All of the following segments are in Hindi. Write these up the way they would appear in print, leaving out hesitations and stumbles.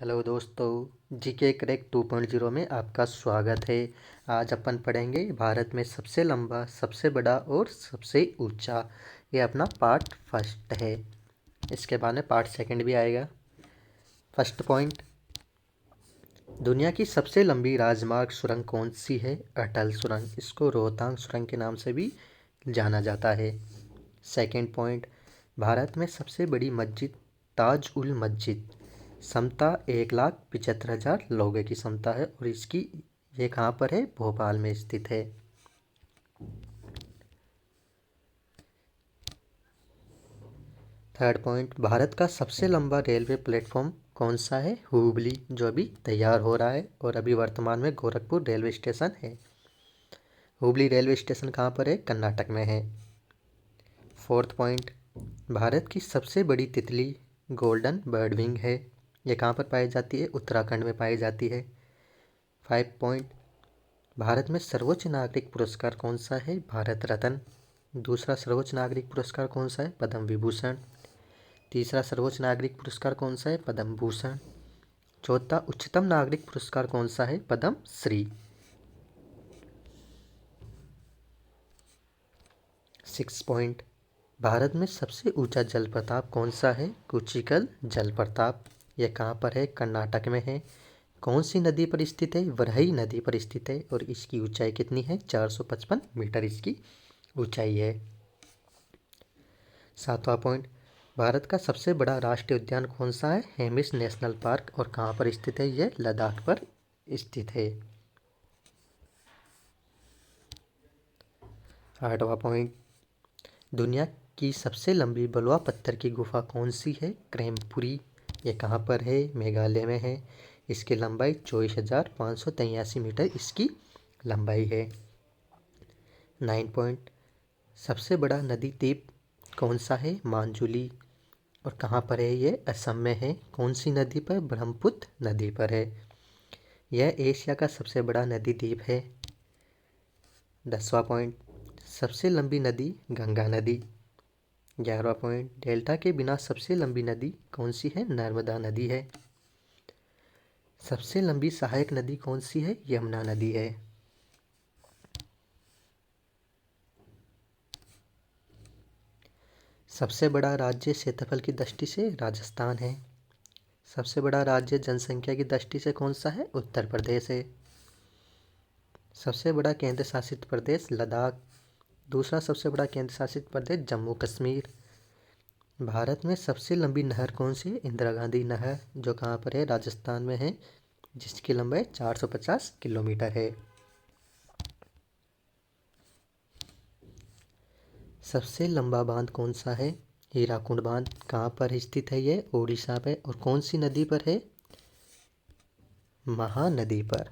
हेलो दोस्तों, जीके क्रैक 2.0 में आपका स्वागत है। आज अपन पढ़ेंगे भारत में सबसे लंबा, सबसे बड़ा और सबसे ऊंचा। ये अपना पार्ट फर्स्ट है। इसके बाद में पार्ट सेकंड भी आएगा। फर्स्ट पॉइंट, दुनिया की सबसे लंबी राजमार्ग सुरंग कौन सी है? अटल सुरंग। इसको रोहतांग सुरंग के नाम से भी जाना जाता है। सेकंड पॉइंट, भारत में सबसे बड़ी मस्जिद ताज उल मस्जिद। क्षमता 1,75,000 लोगों की क्षमता है और इसकी ये कहाँ पर है? भोपाल में स्थित है। थर्ड पॉइंट, भारत का सबसे लंबा रेलवे प्लेटफॉर्म कौन सा है? हुबली, जो अभी तैयार हो रहा है और अभी वर्तमान में गोरखपुर रेलवे स्टेशन है। हुबली रेलवे स्टेशन कहाँ पर है? कर्नाटक में है। फोर्थ पॉइंट, भारत की सबसे बड़ी तितली गोल्डन बर्डविंग है। ये कहाँ पर पाई जाती है? उत्तराखंड में पाई जाती है। 5 पॉइंट, भारत में सर्वोच्च नागरिक पुरस्कार कौन सा है? भारत रत्न। दूसरा सर्वोच्च नागरिक पुरस्कार कौन सा है? पद्म विभूषण। तीसरा सर्वोच्च नागरिक पुरस्कार कौन सा है? पद्म भूषण। चौथा उच्चतम नागरिक पुरस्कार कौन सा है? पद्म श्री। 6 पॉइंट, भारत में सबसे ऊंचा जलप्रपात कौन सा है? कुचिकल जलप्रपात। यह कहाँ पर है? कर्नाटक में है। कौन सी नदी पर स्थित है? वरहई नदी पर स्थित है और इसकी ऊंचाई कितनी है? 455 मीटर इसकी ऊंचाई है। 7वां पॉइंट, भारत का सबसे बड़ा राष्ट्रीय उद्यान कौन सा है? Hemis national park. और कहाँ पर स्थित है? यह लद्दाख पर स्थित है। 8वां पॉइंट, दुनिया की सबसे लंबी बलुआ पत्थर की गुफा कौन सी है? क्रेमपुरी। ये कहाँ पर है? मेघालय में है। इसकी लंबाई 24,583 मीटर इसकी लंबाई है। 9 पॉइंट, सबसे बड़ा नदी द्वीप कौन सा है? मांजुली। और कहाँ पर है? ये असम में है। कौन सी नदी पर? ब्रह्मपुत्र नदी पर है। यह एशिया का सबसे बड़ा नदी द्वीप है। 10वां पॉइंट, सबसे लंबी नदी गंगा नदी। 11वां पॉइंट, डेल्टा के बिना सबसे लंबी नदी कौन सी है? नर्मदा नदी है। सबसे लंबी सहायक नदी कौन सी है? यमुना नदी है। सबसे बड़ा राज्य क्षेत्रफल की दृष्टि से राजस्थान है। सबसे बड़ा राज्य जनसंख्या की दृष्टि से कौन सा है? उत्तर प्रदेश है। सबसे बड़ा केंद्र शासित प्रदेश लद्दाख। दूसरा सबसे बड़ा केंद्र शासित प्रदेश जम्मू कश्मीर। भारत में सबसे लंबी नहर कौन सी है? इंदिरा गांधी नहर, जो कहाँ पर है? राजस्थान में है, जिसकी लंबाई 450 किलोमीटर है। सबसे लंबा बांध कौन सा है? हीराकुंड बांध। कहाँ पर स्थित है? ये ओडिशा में। और कौन सी नदी पर है? महानदी पर।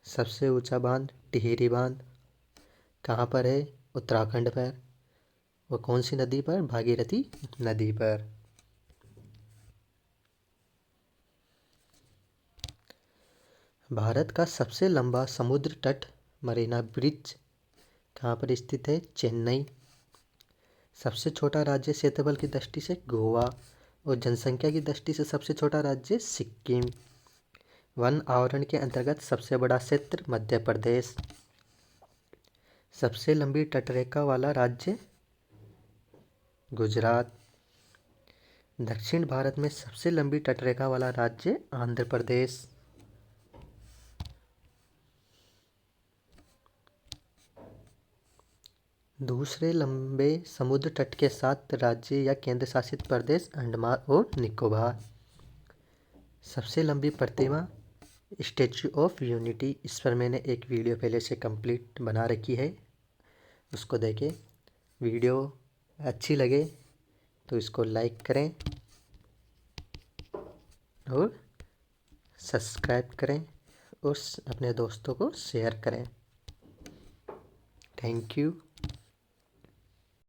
सबसे ऊंचा बांध टिहरी बांध। कहाँ पर है? उत्तराखंड पर। वो कौन सी नदी पर? भागीरथी नदी पर। भारत का सबसे लंबा समुद्र तट मरीना ब्रिज कहाँ पर स्थित है? चेन्नई। सबसे छोटा राज्य क्षेत्रफल की दृष्टि से गोवा और जनसंख्या की दृष्टि से सबसे छोटा राज्य सिक्किम। वन आवरण के अंतर्गत सबसे बड़ा क्षेत्र मध्य प्रदेश। सबसे लंबी तटरेखा वाला राज्य गुजरात। दक्षिण भारत में सबसे लंबी तटरेखा वाला राज्य आंध्र प्रदेश। दूसरे लंबे समुद्र तट के साथ राज्य या केंद्र शासित प्रदेश अंडमान और निकोबार। सबसे लंबी प्रतिमा स्टैचू ऑफ यूनिटी। इस पर मैंने एक वीडियो पहले से कंप्लीट बना रखी है, उसको देखें। वीडियो अच्छी लगे तो इसको लाइक करें और सब्सक्राइब करें और अपने दोस्तों को शेयर करें। Thank you.